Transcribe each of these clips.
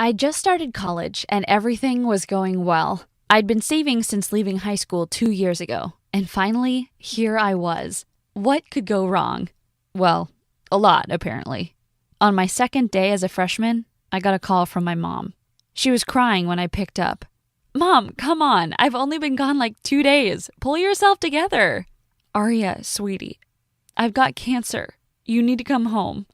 I just started college and everything was going well. I'd been saving since leaving high school 2 years ago, and finally, here I was. What could go wrong? Well, a lot, apparently. On my second day as a freshman, I got a call from my mom. She was crying when I picked up. Mom, come on, I've only been gone like 2 days. Pull yourself together. Arya, sweetie, I've got cancer. You need to come home.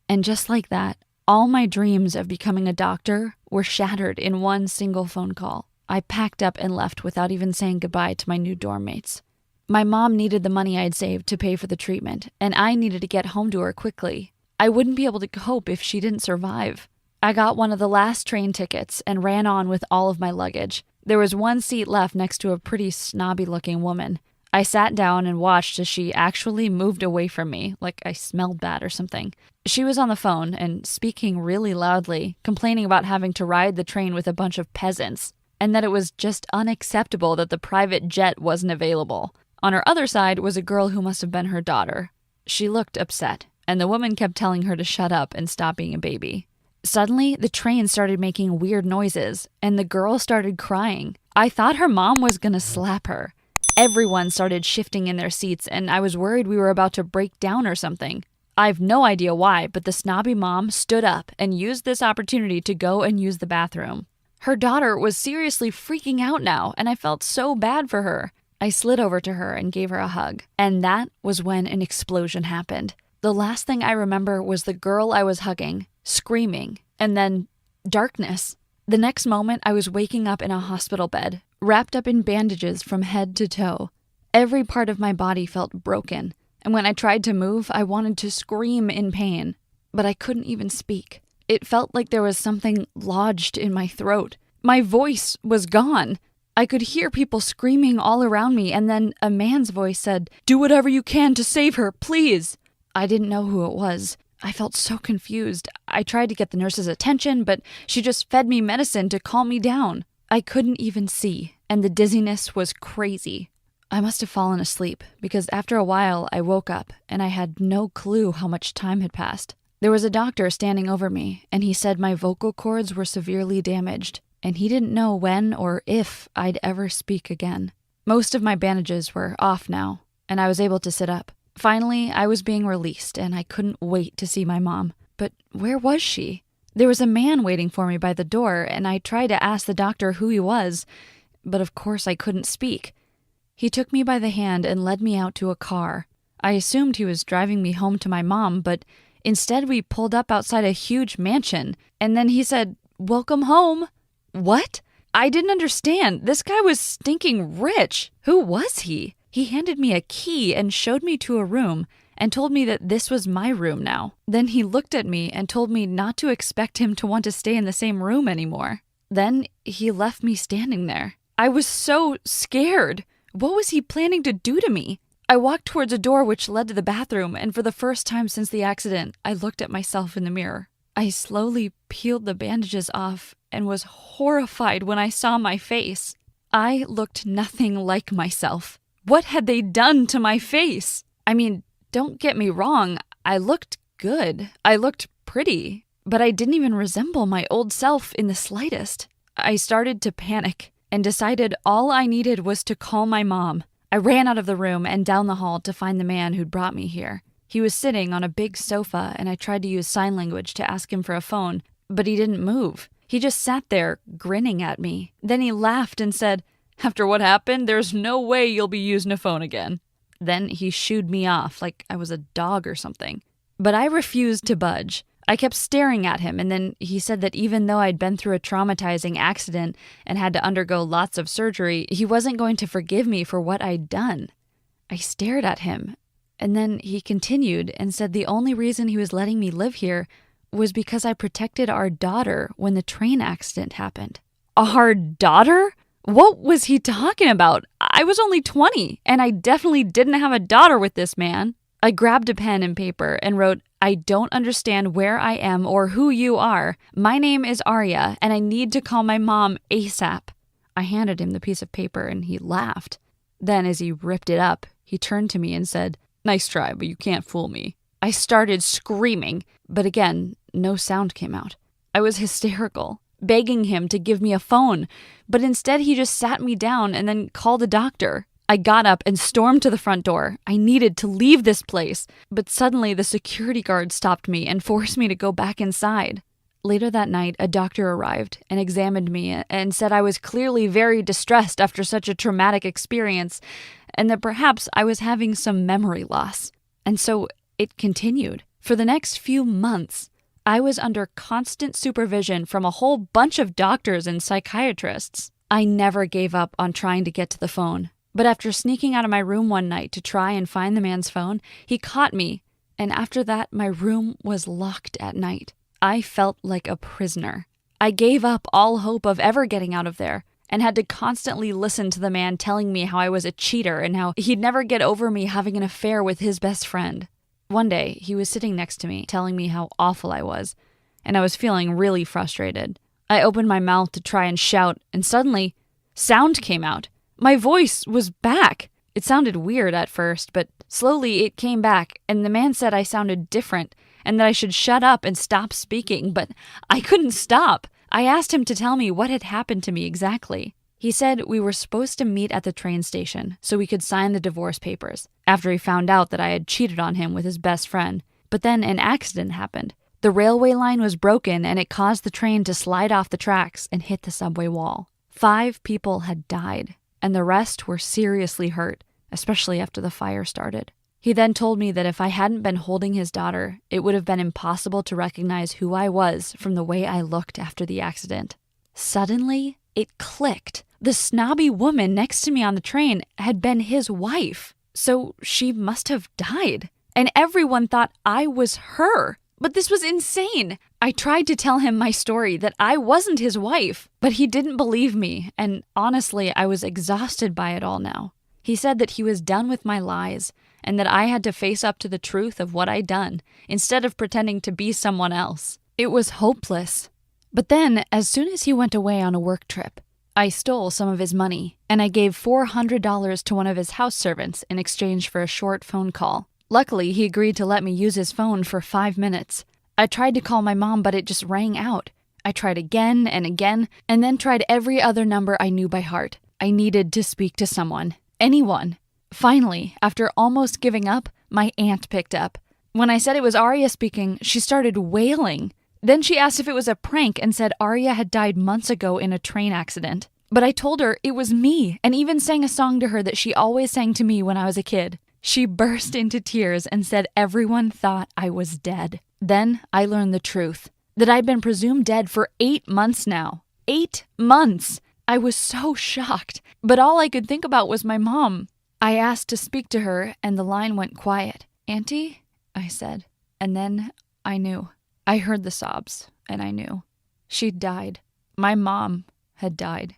And just like that, all my dreams of becoming a doctor were shattered in one single phone call. I packed up and left without even saying goodbye to my new dorm mates. My mom needed the money I'd saved to pay for the treatment, and I needed to get home to her quickly. I wouldn't be able to cope if she didn't survive. I got one of the last train tickets and ran on with all of my luggage. There was one seat left next to a pretty snobby-looking woman. I sat down and watched as she actually moved away from me, like I smelled bad or something. She was on the phone and speaking really loudly, complaining about having to ride the train with a bunch of peasants, and that it was just unacceptable that the private jet wasn't available. On her other side was a girl who must have been her daughter. She looked upset, and the woman kept telling her to shut up and stop being a baby. Suddenly, the train started making weird noises, and the girl started crying. I thought her mom was gonna slap her. Everyone started shifting in their seats, and I was worried we were about to break down or something. I've no idea why, but the snobby mom stood up and used this opportunity to go and use the bathroom. Her daughter was seriously freaking out now, and I felt so bad for her. I slid over to her and gave her a hug, and that was when an explosion happened. The last thing I remember was the girl I was hugging, screaming, and then darkness. The next moment, I was waking up in a hospital bed, wrapped up in bandages from head to toe. Every part of my body felt broken, and when I tried to move, I wanted to scream in pain, but I couldn't even speak. It felt like there was something lodged in my throat. My voice was gone. I could hear people screaming all around me, and then a man's voice said, "Do whatever you can to save her, please." I didn't know who it was. I felt so confused. I tried to get the nurse's attention, but she just fed me medicine to calm me down. I couldn't even see, and the dizziness was crazy. I must have fallen asleep, because after a while I woke up, and I had no clue how much time had passed. There was a doctor standing over me, and he said my vocal cords were severely damaged, and he didn't know when or if I'd ever speak again. Most of my bandages were off now, and I was able to sit up. Finally, I was being released, and I couldn't wait to see my mom. But where was she? There was a man waiting for me by the door, and I tried to ask the doctor who he was, but of course I couldn't speak. He took me by the hand and led me out to a car. I assumed he was driving me home to my mom, but instead we pulled up outside a huge mansion, and then he said, "Welcome home." What? I didn't understand. This guy was stinking rich. Who was he? He handed me a key and showed me to a room and told me that this was my room now. Then he looked at me and told me not to expect him to want to stay in the same room anymore. Then he left me standing there. I was so scared. What was he planning to do to me? I walked towards a door which led to the bathroom, and for the first time since the accident, I looked at myself in the mirror. I slowly peeled the bandages off and was horrified when I saw my face. I looked nothing like myself. What had they done to my face? I mean, don't get me wrong, I looked good. I looked pretty, but I didn't even resemble my old self in the slightest. I started to panic and decided all I needed was to call my mom. I ran out of the room and down the hall to find the man who'd brought me here. He was sitting on a big sofa, and I tried to use sign language to ask him for a phone, but he didn't move. He just sat there, grinning at me. Then he laughed and said, "After what happened, there's no way you'll be using a phone again." Then he shooed me off like I was a dog or something. But I refused to budge. I kept staring at him, and then he said that even though I'd been through a traumatizing accident and had to undergo lots of surgery, he wasn't going to forgive me for what I'd done. I stared at him, and then he continued and said the only reason he was letting me live here was because I protected our daughter when the train accident happened. Our daughter? What was he talking about? I was only 20, and I definitely didn't have a daughter with this man. I grabbed a pen and paper and wrote, "I don't understand where I am or who you are. My name is Arya, and I need to call my mom ASAP." I handed him the piece of paper, and he laughed. Then, as he ripped it up, he turned to me and said, "Nice try, but you can't fool me." I started screaming, but again, no sound came out. I was hysterical. begging him to give me a phone, but instead he just sat me down and then called a doctor. I got up and stormed to the front door. I needed to leave this place, but suddenly the security guard stopped me and forced me to go back inside. Later that night, a doctor arrived and examined me and said I was clearly very distressed after such a traumatic experience and that perhaps I was having some memory loss. And so it continued. For the next few months, I was under constant supervision from a whole bunch of doctors and psychiatrists. I never gave up on trying to get to the phone. But after sneaking out of my room one night to try and find the man's phone, he caught me, and after that, my room was locked at night. I felt like a prisoner. I gave up all hope of ever getting out of there, and had to constantly listen to the man telling me how I was a cheater and how he'd never get over me having an affair with his best friend. One day, he was sitting next to me, telling me how awful I was, and I was feeling really frustrated. I opened my mouth to try and shout, and suddenly, sound came out. My voice was back. It sounded weird at first, but slowly it came back, and the man said I sounded different and that I should shut up and stop speaking, but I couldn't stop. I asked him to tell me what had happened to me exactly. He said we were supposed to meet at the train station so we could sign the divorce papers after he found out that I had cheated on him with his best friend. But then an accident happened. The railway line was broken and it caused the train to slide off the tracks and hit the subway wall. 5 people had died, and the rest were seriously hurt, especially after the fire started. He then told me that if I hadn't been holding his daughter, it would have been impossible to recognize who I was from the way I looked after the accident. Suddenly, it clicked. The snobby woman next to me on the train had been his wife, so she must have died. And everyone thought I was her. But this was insane. I tried to tell him my story, that I wasn't his wife, but he didn't believe me, and honestly, I was exhausted by it all now. He said that he was done with my lies, and that I had to face up to the truth of what I'd done, instead of pretending to be someone else. It was hopeless. But then, as soon as he went away on a work trip, I stole some of his money, and I gave $400 to one of his house servants in exchange for a short phone call. Luckily, he agreed to let me use his phone for 5 minutes. I tried to call my mom, but it just rang out. I tried again, and then tried every other number I knew by heart. I needed to speak to someone. Anyone. Finally, after almost giving up, my aunt picked up. When I said it was Arya speaking, she started wailing. Then she asked if it was a prank and said Arya had died months ago in a train accident. But I told her it was me, and even sang a song to her that she always sang to me when I was a kid. She burst into tears and said everyone thought I was dead. Then I learned the truth, that I'd been presumed dead for 8 months now. 8 months! I was so shocked, but all I could think about was my mom. I asked to speak to her, and the line went quiet. "Auntie?" I said, and then I knew. I heard the sobs, and I knew. She'd died. My mom had died.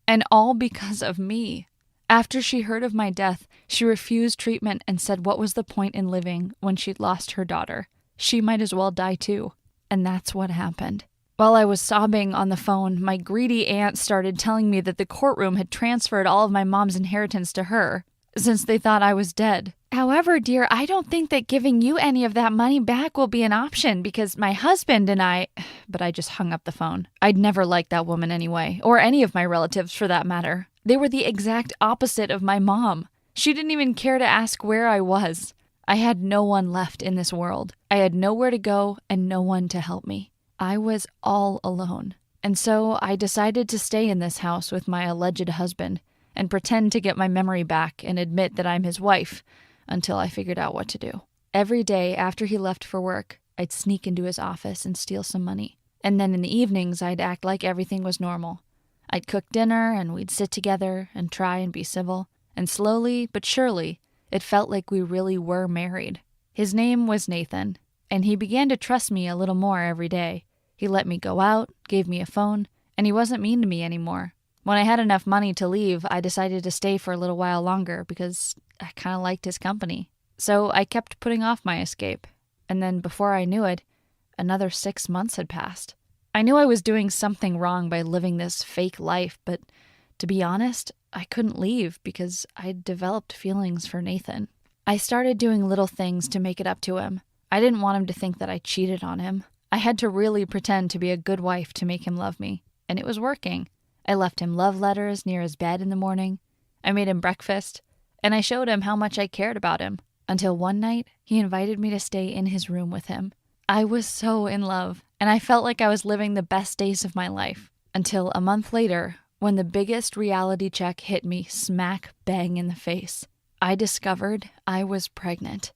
And all because of me. After she heard of my death, she refused treatment and said what was the point in living when she'd lost her daughter? She might as well die too. And that's what happened. While I was sobbing on the phone, my greedy aunt started telling me that the courtroom had transferred all of my mom's inheritance to her, since they thought I was dead. "However, dear, I don't think that giving you any of that money back will be an option because my husband and I..." But I just hung up the phone. I'd never liked that woman anyway, or any of my relatives for that matter. They were the exact opposite of my mom. She didn't even care to ask where I was. I had no one left in this world. I had nowhere to go and no one to help me. I was all alone. And so I decided to stay in this house with my alleged husband and pretend to get my memory back and admit that I'm his wife until I figured out what to do. Every day after he left for work, I'd sneak into his office and steal some money. And then in the evenings, I'd act like everything was normal. I'd cook dinner and we'd sit together and try and be civil. And slowly but surely, it felt like we really were married. His name was Nathan, and he began to trust me a little more every day. He let me go out, gave me a phone, and he wasn't mean to me anymore. When I had enough money to leave, I decided to stay for a little while longer because I kind of liked his company. So I kept putting off my escape. And then before I knew it, another 6 months had passed. I knew I was doing something wrong by living this fake life, but to be honest, I couldn't leave because I'd developed feelings for Nathan. I started doing little things to make it up to him. I didn't want him to think that I cheated on him. I had to really pretend to be a good wife to make him love me, and it was working. I left him love letters near his bed in the morning. I made him breakfast, and I showed him how much I cared about him, until one night he invited me to stay in his room with him. I was so in love, and I felt like I was living the best days of my life, until a month later, when the biggest reality check hit me smack bang in the face. I discovered I was pregnant.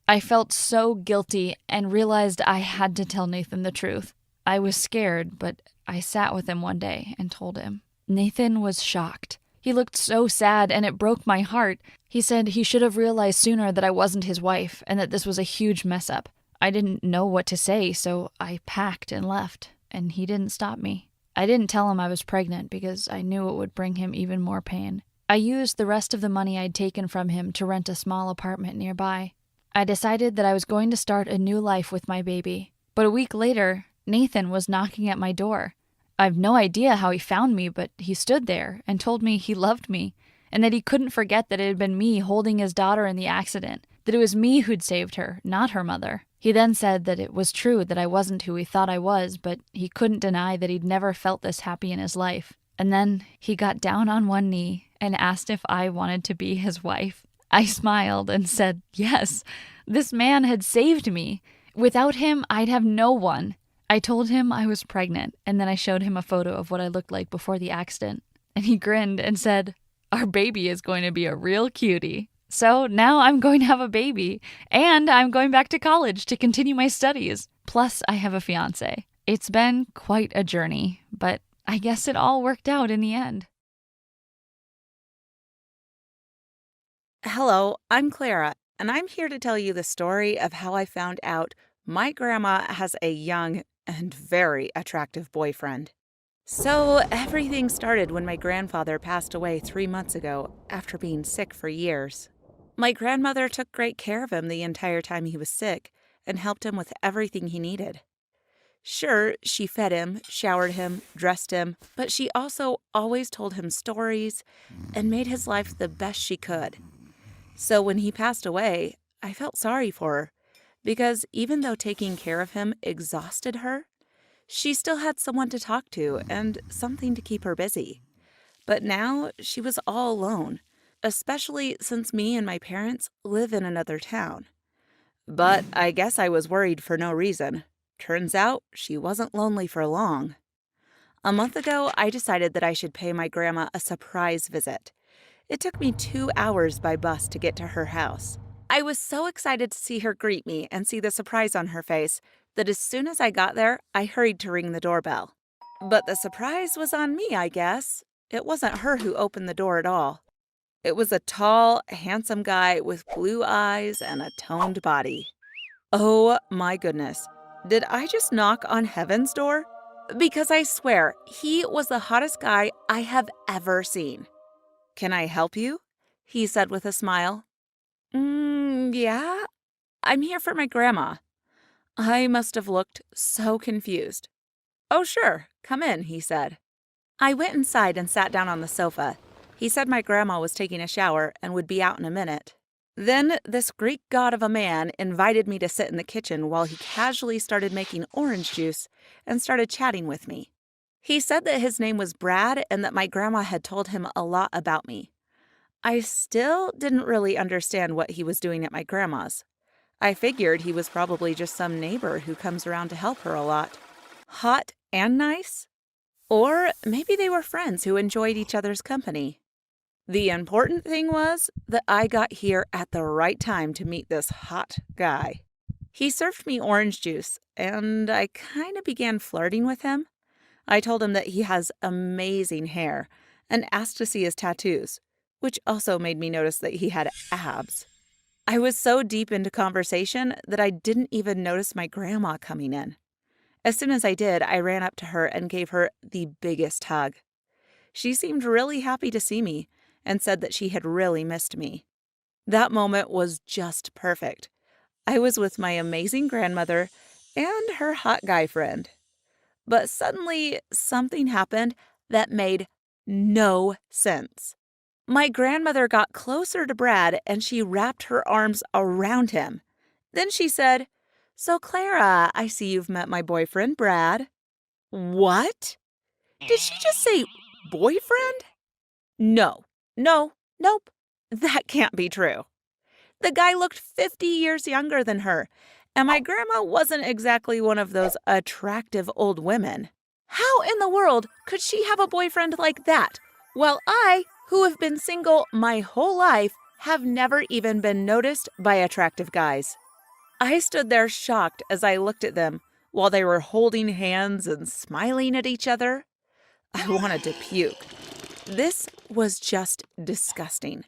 I felt so guilty and realized I had to tell Nathan the truth. I was scared, but I sat with him one day and told him. Nathan was shocked. He looked so sad and it broke my heart. He said he should have realized sooner that I wasn't his wife and that this was a huge mess up. I didn't know what to say, so I packed and left, and he didn't stop me. I didn't tell him I was pregnant because I knew it would bring him even more pain. I used the rest of the money I'd taken from him to rent a small apartment nearby. I decided that I was going to start a new life with my baby. But a week later, Nathan was knocking at my door. I've no idea how he found me, but he stood there and told me he loved me, and that he couldn't forget that it had been me holding his daughter in the accident, that it was me who'd saved her, not her mother. He then said that it was true that I wasn't who he thought I was, but he couldn't deny that he'd never felt this happy in his life. And then he got down on one knee and asked if I wanted to be his wife. I smiled and said, yes, this man had saved me. Without him, I'd have no one. I told him I was pregnant, and then I showed him a photo of what I looked like before the accident. And he grinned and said, our baby is going to be a real cutie. So now I'm going to have a baby, and I'm going back to college to continue my studies. Plus, I have a fiance. It's been quite a journey, but I guess it all worked out in the end. Hello, I'm Clara, and I'm here to tell you the story of how I found out my grandma has a young and very attractive boyfriend. So, everything started when my grandfather passed away 3 months ago after being sick for years. My grandmother took great care of him the entire time he was sick and helped him with everything he needed. Sure, she fed him, showered him, dressed him, but she also always told him stories and made his life the best she could. So when he passed away, I felt sorry for her, because even though taking care of him exhausted her, she still had someone to talk to and something to keep her busy. But now she was all alone, especially since me and my parents live in another town. But I guess I was worried for no reason. Turns out she wasn't lonely for long. A month ago, I decided that I should pay my grandma a surprise visit. It took me 2 hours by bus to get to her house. I was so excited to see her greet me and see the surprise on her face that as soon as I got there, I hurried to ring the doorbell. But the surprise was on me, I guess. It wasn't her who opened the door at all. It was a tall, handsome guy with blue eyes and a toned body. Oh my goodness. Did I just knock on heaven's door? Because I swear, he was the hottest guy I have ever seen. Can I help you? He said with a smile. Yeah, I'm here for my grandma. I must have looked so confused. Oh, sure, come in, he said. I went inside and sat down on the sofa. He said my grandma was taking a shower and would be out in a minute. Then this Greek god of a man invited me to sit in the kitchen while he casually started making orange juice and started chatting with me. He said that his name was Brad and that my grandma had told him a lot about me. I still didn't really understand what he was doing at my grandma's. I figured he was probably just some neighbor who comes around to help her a lot. Hot and nice? Or maybe they were friends who enjoyed each other's company. The important thing was that I got here at the right time to meet this hot guy. He served me orange juice, and I kind of began flirting with him. I told him that he has amazing hair and asked to see his tattoos, which also made me notice that he had abs. I was so deep into conversation that I didn't even notice my grandma coming in. As soon as I did, I ran up to her and gave her the biggest hug. She seemed really happy to see me and said that she had really missed me. That moment was just perfect. I was with my amazing grandmother and her hot guy friend. But suddenly, something happened that made no sense. My grandmother got closer to Brad and she wrapped her arms around him. Then she said, So, Clara, I see you've met my boyfriend, Brad. What? Did she just say boyfriend? No, no, nope. That can't be true. The guy looked 50 years younger than her, and my grandma wasn't exactly one of those attractive old women. How in the world could she have a boyfriend like that? While I, who have been single my whole life, have never even been noticed by attractive guys. I stood there shocked as I looked at them while they were holding hands and smiling at each other. I wanted to puke. This was just disgusting.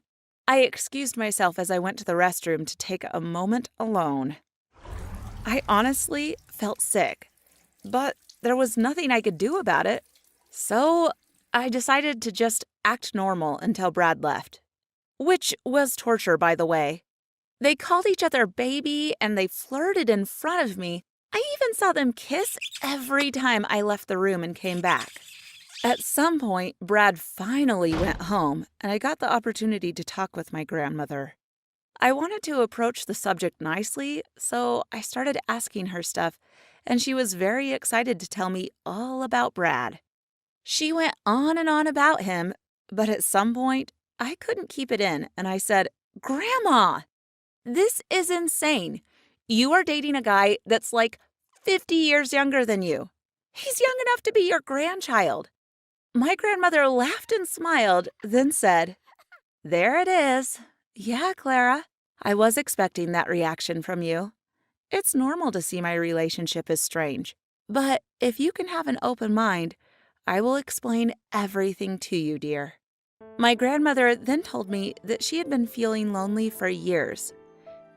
I excused myself as I went to the restroom to take a moment alone. I honestly felt sick, but there was nothing I could do about it. So I decided to just act normal until Brad left. Which was torture, by the way. They called each other baby and they flirted in front of me. I even saw them kiss every time I left the room and came back. At some point, Brad finally went home, and I got the opportunity to talk with my grandmother. I wanted to approach the subject nicely, so I started asking her stuff, and she was very excited to tell me all about Brad. She went on and on about him, but at some point, I couldn't keep it in, and I said, "Grandma, this is insane. You are dating a guy that's like 50 years younger than you. He's young enough to be your grandchild." My grandmother laughed and smiled, then said, "There it is. Yeah, Clara, I was expecting that reaction from you. It's normal to see my relationship as strange. But if you can have an open mind, I will explain everything to you, dear." My grandmother then told me that she had been feeling lonely for years,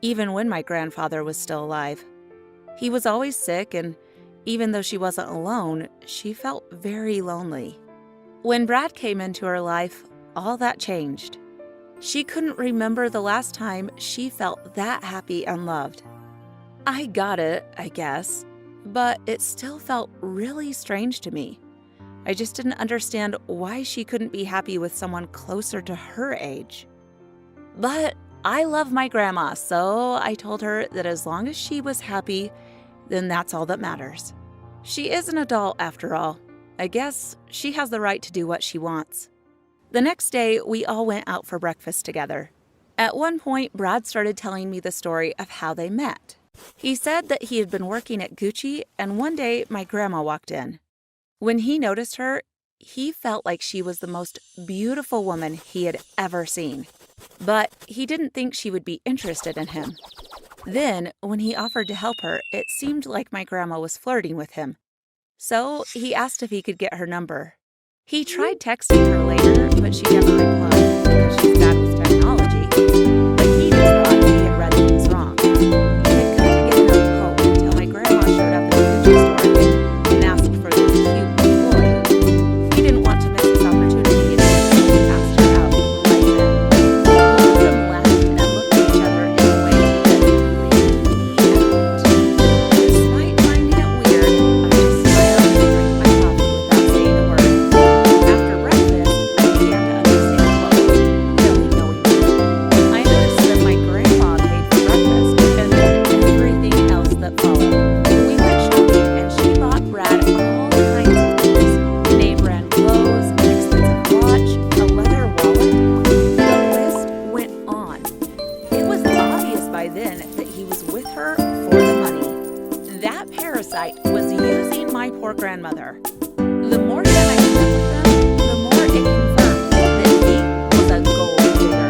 even when my grandfather was still alive. He was always sick, and even though she wasn't alone, she felt very lonely. When Brad came into her life, all that changed. She couldn't remember the last time she felt that happy and loved. I got it, I guess, but it still felt really strange to me. I just didn't understand why she couldn't be happy with someone closer to her age. But I love my grandma, so I told her that as long as she was happy, then that's all that matters. She is an adult after all. I guess she has the right to do what she wants. The next day, we all went out for breakfast together. At one point, Brad started telling me the story of how they met. He said that he had been working at Gucci, and one day my grandma walked in. When he noticed her, he felt like she was the most beautiful woman he had ever seen. But he didn't think she would be interested in him. Then, when he offered to help her, it seemed like my grandma was flirting with him. So he asked if he could get her number. He tried texting her later, but she never replied because she's bad with technology. But he just thought he had read things wrong. He had kind of given up hope until my grandma showed up at the Gucci store and asked for this cute employee. He didn't want to miss this opportunity and he asked her out right then. Both of them laughed and looked at each other in a way that weirded me out. Despite finding it weird, I just smiled and drank my coffee without saying a word. After breakfast, I began to understand what was really going on. I noticed that my grandma paid for breakfast and then everything else that followed. We went shopping and she bought Brad all kinds of things. Name brand clothes, an expensive watch, a leather wallet. The list went on. It was obvious by then that he was with her for the money. That parasite was using my poor grandmother. The more time I spent with them, the more it confirmed that he was a gold digger.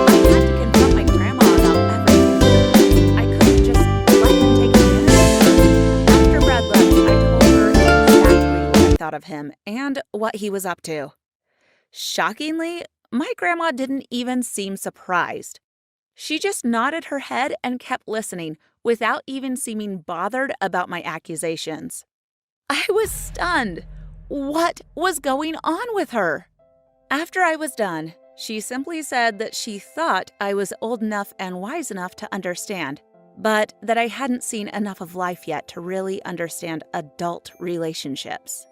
I had to confront my grandma about everything. I couldn't just let him take advantage. After Brad left, I told her exactly what I thought of him and what he was up to. Shockingly, my grandma didn't even seem surprised. She just nodded her head and kept listening without even seeming bothered about my accusations. I was stunned. What was going on with her? After I was done, she simply said that she thought I was old enough and wise enough to understand, but that I hadn't seen enough of life yet to really understand adult relationships.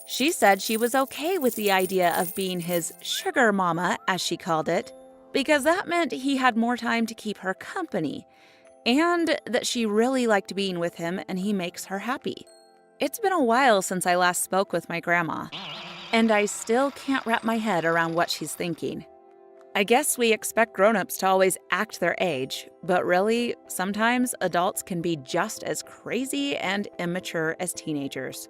She said she was okay with the idea of being his sugar mama, as she called it, because that meant he had more time to keep her company, and that she really liked being with him and he makes her happy. It's been a while since I last spoke with my grandma, and I still can't wrap my head around what she's thinking. I guess we expect grown-ups to always act their age, but really, sometimes adults can be just as crazy and immature as teenagers.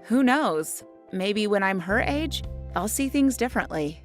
Who knows? Maybe when I'm her age, I'll see things differently.